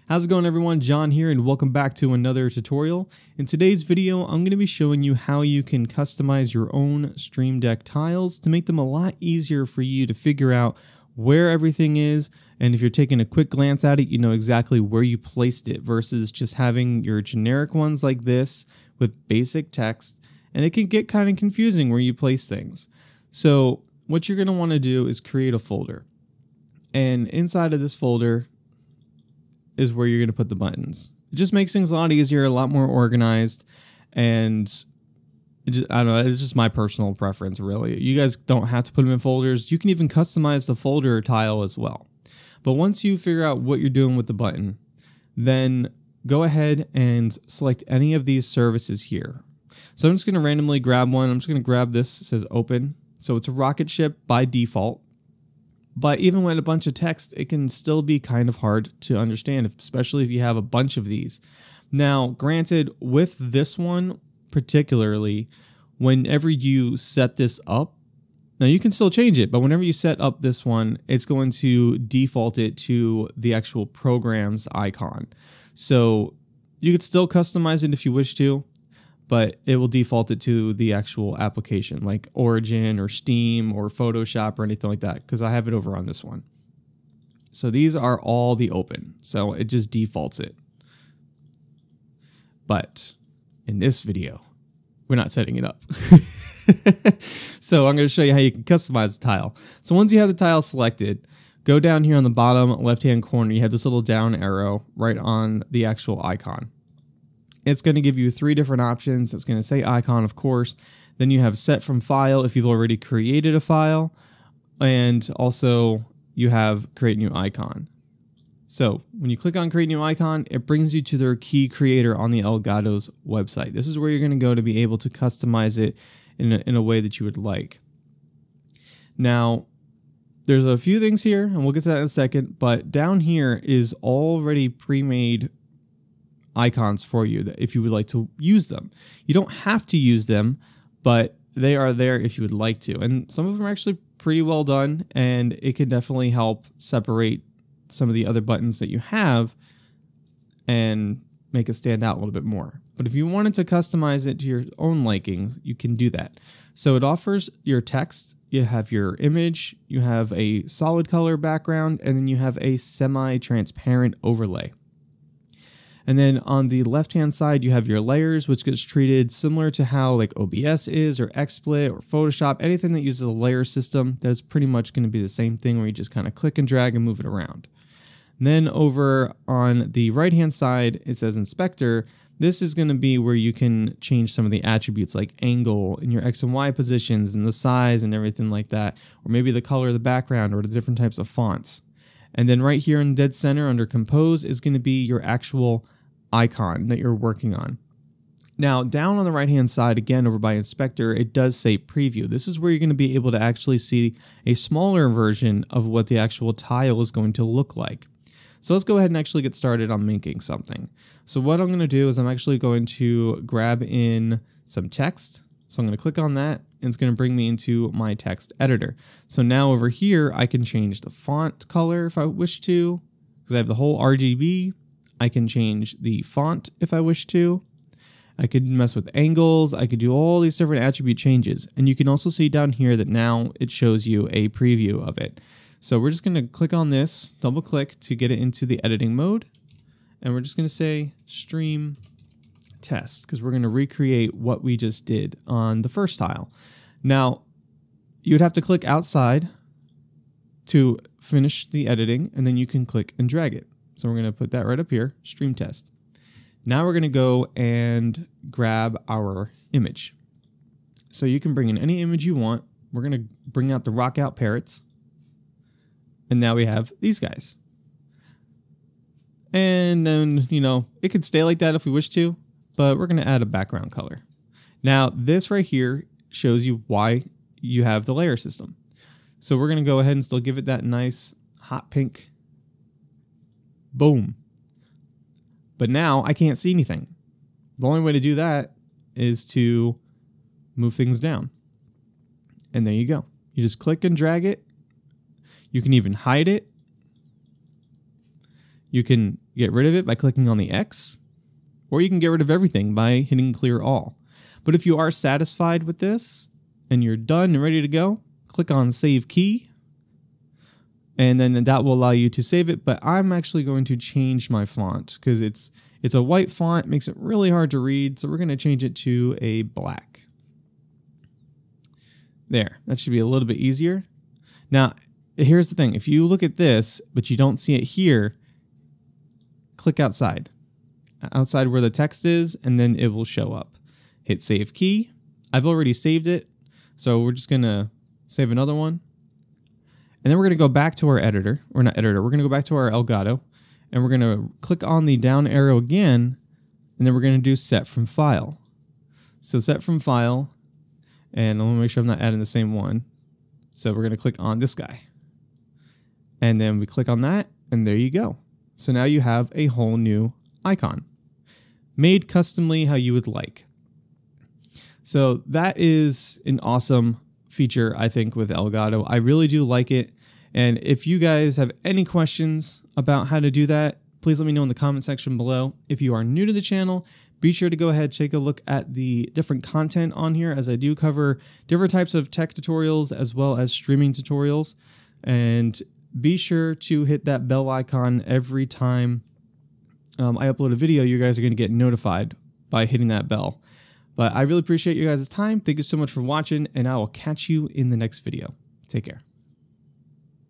How's it going, everyone? John here, and welcome back to another tutorial. In today's video, I'm going to be showing you how you can customize your own Stream Deck tiles to make them a lot easier for you to figure out where everything is, and if you're taking a quick glance at it, you know exactly where you placed it versus just having your generic ones like this with basic text, and it can get kind of confusing where you place things. So what you're going to want to do is create a folder, and inside of this folder is where you're going to put the buttons. It just makes things a lot easier, a lot more organized, and I don't know, it's just my personal preference, really. You guys don't have to put them in folders. You can even customize the folder tile as well. But once you figure out what you're doing with the button, then go ahead and select any of these services here. So I'm just going to randomly grab one. I'm just going to grab this. It says open. So it's a rocket ship by default. But even with a bunch of text, it can still be kind of hard to understand, especially if you have a bunch of these. Now, granted, with this one particularly, whenever you set this up, now you can still change it, but whenever you set up this one, it's going to default it to the actual program's icon. So you could still customize it if you wish to, but it will default it to the actual application like Origin or Steam or Photoshop or anything like that, because I have it over on this one. So these are all the open, so it just defaults it. But in this video, we're not setting it up. So I'm going to show you how you can customize the tile. So once you have the tile selected, go down here on the bottom left-hand corner. You have this little down arrow right on the actual icon. It's going to give you three different options. It's going to say icon, of course. Then you have set from file if you've already created a file. And also you have create new icon. So when you click on create new icon, it brings you to their key creator on the Elgato's website. This is where you're going to go to be able to customize it in a way that you would like. Now, there's a few things here, and we'll get to that in a second, but down here is already pre-made icons for you that if you would like to use them. You don't have to use them, but they are there if you would like to. And some of them are actually pretty well done, and it can definitely help separate some of the other buttons that you have and make it stand out a little bit more. But if you wanted to customize it to your own likings, you can do that. So it offers your text, you have your image, you have a solid color background, and then you have a semi-transparent overlay. And then on the left-hand side, you have your layers, which gets treated similar to how like OBS is, or XSplit, or Photoshop. Anything that uses a layer system, that's pretty much going to be the same thing where you just kind of click and drag and move it around. And then over on the right-hand side, it says Inspector. This is going to be where you can change some of the attributes like angle and your X and Y positions and the size and everything like that, or maybe the color of the background or the different types of fonts. And then right here in dead center under Compose is going to be your actual icon that you're working on. Now, down on the right-hand side, again, over by Inspector, it does say Preview. This is where you're going to be able to actually see a smaller version of what the actual tile is going to look like. So let's go ahead and actually get started on making something. So what I'm going to do is I'm actually going to grab in some text. So I'm going to click on that, and it's going to bring me into my text editor. So now over here, I can change the font color if I wish to, because I have the whole RGB. I can change the font if I wish to. I could mess with angles. I could do all these different attribute changes. And you can also see down here that now it shows you a preview of it. So we're just going to click on this, double click to get it into the editing mode. And we're just going to say stream test, because we're going to recreate what we just did on the first tile. Now, you would have to click outside to finish the editing, and then you can click and drag it. So we're going to put that right up here, stream test. Now we're going to go and grab our image. So you can bring in any image you want. We're going to bring out the rock out parrots. And now we have these guys. And then, you know, it could stay like that if we wish to, but we're going to add a background color. Now, this right here shows you why you have the layer system. So we're going to go ahead and still give it that nice hot pink. Boom. But now I can't see anything. The only way to do that is to move things down. And there you go. You just click and drag it. You can even hide it. You can get rid of it by clicking on the X, or you can get rid of everything by hitting clear all. But if you are satisfied with this and you're done and ready to go, click on Save Key, and then that will allow you to save it. But I'm actually going to change my font because it's a white font, makes it really hard to read, so we're going to change it to a black. There, that should be a little bit easier. Now, here's the thing. If you look at this, but you don't see it here, click outside where the text is, and then it will show up. Hit Save Key. I've already saved it, so we're just going to save another one. And then we're going to go back to our editor, or not editor, we're going to go back to our Elgato, and we're going to click on the down arrow again, and then we're going to do Set from File. So Set from File, and I want to make sure I'm not adding the same one. So we're going to click on this guy. And then we click on that, and there you go. So now you have a whole new icon, made customly how you would like. So that is an awesome feature, I think, with Elgato. I really do like it. And if you guys have any questions about how to do that, please let me know in the comment section below. If you are new to the channel, be sure to go ahead and take a look at the different content on here, as I do cover different types of tech tutorials as well as streaming tutorials. And be sure to hit that bell icon every time I upload a video. You guys are going to get notified by hitting that bell. But I really appreciate you guys' time. Thank you so much for watching, and I will catch you in the next video. Take care.